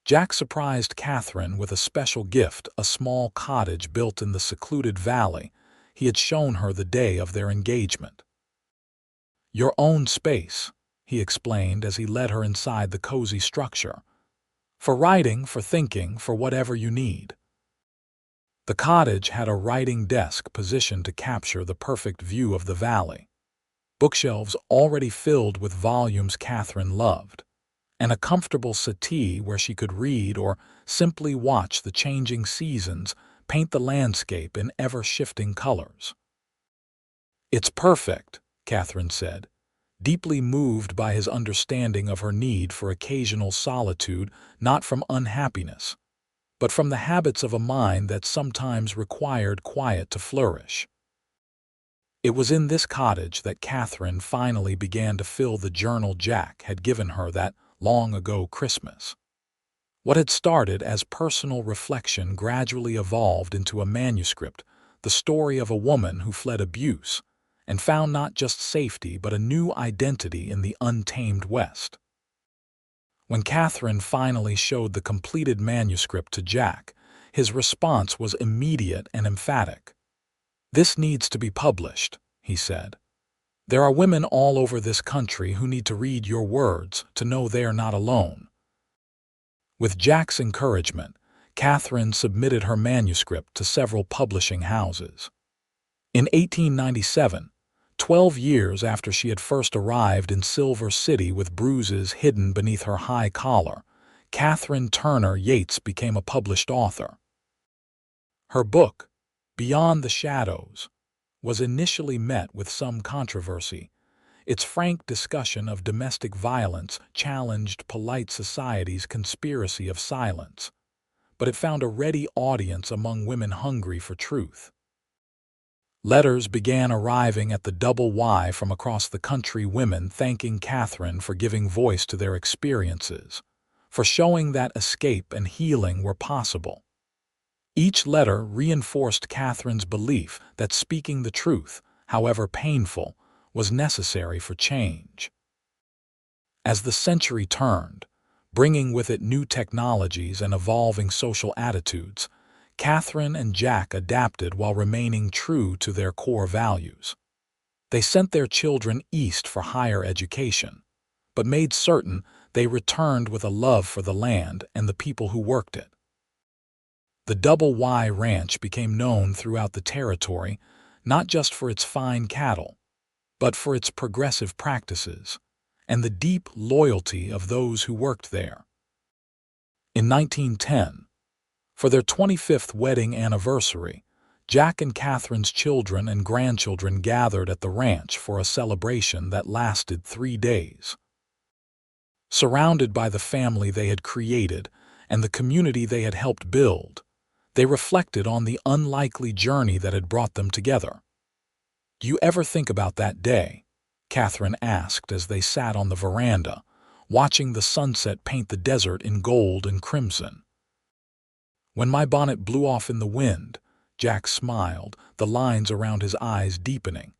Jack surprised Catherine with a special gift, a small cottage built in the secluded valley he had shown her the day of their engagement. Your own space, he explained as he led her inside the cozy structure. For writing, for thinking, for whatever you need. The cottage had a writing desk positioned to capture the perfect view of the valley, bookshelves already filled with volumes Catherine loved, and a comfortable settee where she could read or simply watch the changing seasons paint the landscape in ever-shifting colors. It's perfect, Catherine said, deeply moved by his understanding of her need for occasional solitude, not from unhappiness, but from the habits of a mind that sometimes required quiet to flourish. It was in this cottage that Catherine finally began to fill the journal Jack had given her that long-ago Christmas. What had started as personal reflection gradually evolved into a manuscript, the story of a woman who fled abuse and found not just safety but a new identity in the untamed West. When Catherine finally showed the completed manuscript to Jack, his response was immediate and emphatic. This needs to be published, he said. There are women all over this country who need to read your words to know they are not alone. With Jack's encouragement, Catherine submitted her manuscript to several publishing houses. In 1897, 12 years after she had first arrived in Silver City with bruises hidden beneath her high collar, Catherine Turner Yates became a published author. Her book, Beyond the Shadows, was initially met with some controversy. Its frank discussion of domestic violence challenged polite society's conspiracy of silence, but it found a ready audience among women hungry for truth. Letters began arriving at the Double Y from across the country, women thanking Catherine for giving voice to their experiences, for showing that escape and healing were possible. Each letter reinforced Catherine's belief that speaking the truth, however painful, was necessary for change. As the century turned, bringing with it new technologies and evolving social attitudes, Catherine and Jack adapted while remaining true to their core values. They sent their children east for higher education, but made certain they returned with a love for the land and the people who worked it. The Double Y Ranch became known throughout the territory not just for its fine cattle, but for its progressive practices and the deep loyalty of those who worked there. In 1910, for their 25th wedding anniversary, Jack and Catherine's children and grandchildren gathered at the ranch for a celebration that lasted 3 days. Surrounded by the family they had created and the community they had helped build, they reflected on the unlikely journey that had brought them together. "Do you ever think about that day?" Catherine asked as they sat on the veranda, watching the sunset paint the desert in gold and crimson. "When my bonnet blew off in the wind," Jack smiled, the lines around his eyes deepening.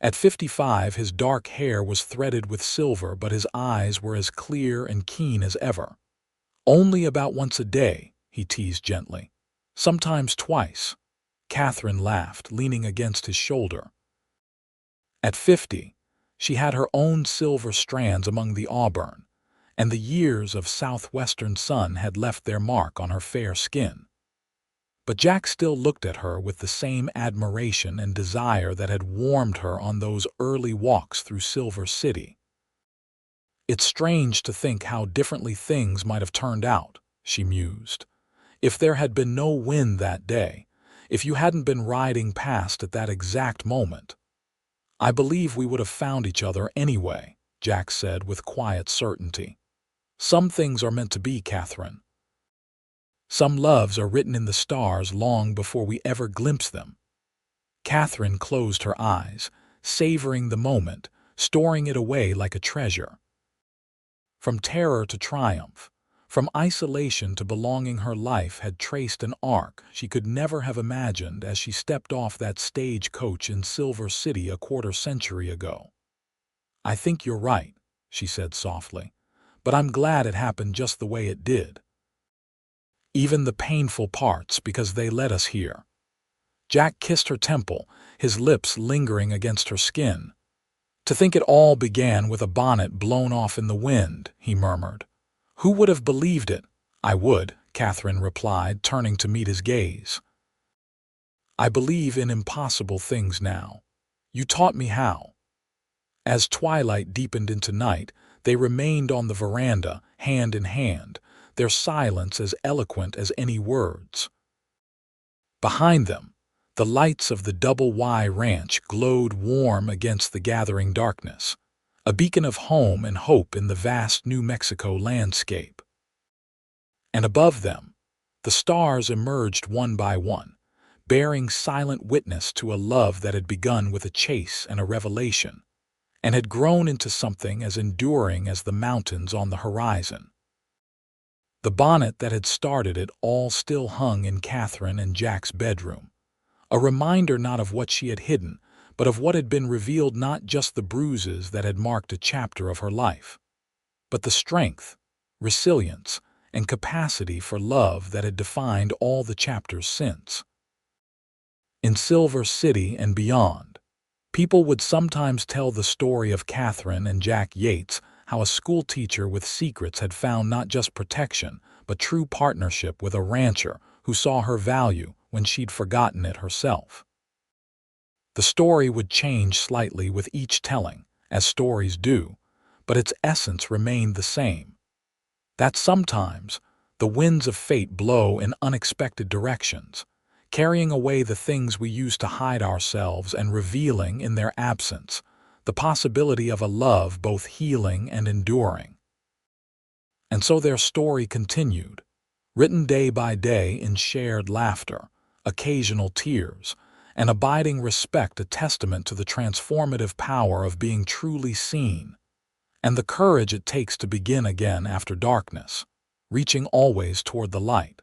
At 55, his dark hair was threaded with silver, but his eyes were as clear and keen as ever. "Only about once a day," he teased gently. "Sometimes twice." Catherine laughed, leaning against his shoulder. At 50, she had her own silver strands among the auburn, and the years of southwestern sun had left their mark on her fair skin. But Jack still looked at her with the same admiration and desire that had warmed her on those early walks through Silver City. "It's strange to think how differently things might have turned out," she mused. "If there had been no wind that day, if you hadn't been riding past at that exact moment." "I believe we would have found each other anyway," Jack said with quiet certainty. "Some things are meant to be, Catherine. Some loves are written in the stars long before we ever glimpse them." Catherine closed her eyes, savoring the moment, storing it away like a treasure. From terror to triumph, from isolation to belonging, her life had traced an arc she could never have imagined as she stepped off that stagecoach in Silver City a quarter-century ago. "I think you're right," she said softly, "but I'm glad it happened just the way it did. Even the painful parts, because they led us here." Jack kissed her temple, his lips lingering against her skin. "To think it all began with a bonnet blown off in the wind," he murmured. "Who would have believed it?" "I would," Catherine replied, turning to meet his gaze. "I believe in impossible things now. You taught me how." As twilight deepened into night, they remained on the veranda, hand in hand, their silence as eloquent as any words. Behind them, the lights of the Double Y Ranch glowed warm against the gathering darkness, a beacon of home and hope in the vast New Mexico landscape. And above them, the stars emerged one by one, bearing silent witness to a love that had begun with a chase and a revelation, and had grown into something as enduring as the mountains on the horizon. The bonnet that had started it all still hung in Catherine and Jack's bedroom, a reminder not of what she had hidden, but of what had been revealed, not just the bruises that had marked a chapter of her life, but the strength, resilience, and capacity for love that had defined all the chapters since. In Silver City and beyond, people would sometimes tell the story of Catherine and Jack Yates, how a schoolteacher with secrets had found not just protection, but true partnership with a rancher who saw her value when she'd forgotten it herself. The story would change slightly with each telling, as stories do, but its essence remained the same. That sometimes the winds of fate blow in unexpected directions, carrying away the things we used to hide ourselves and revealing in their absence the possibility of a love both healing and enduring. And so their story continued, written day by day in shared laughter, occasional tears, and abiding respect, a testament to the transformative power of being truly seen, and the courage it takes to begin again after darkness, reaching always toward the light.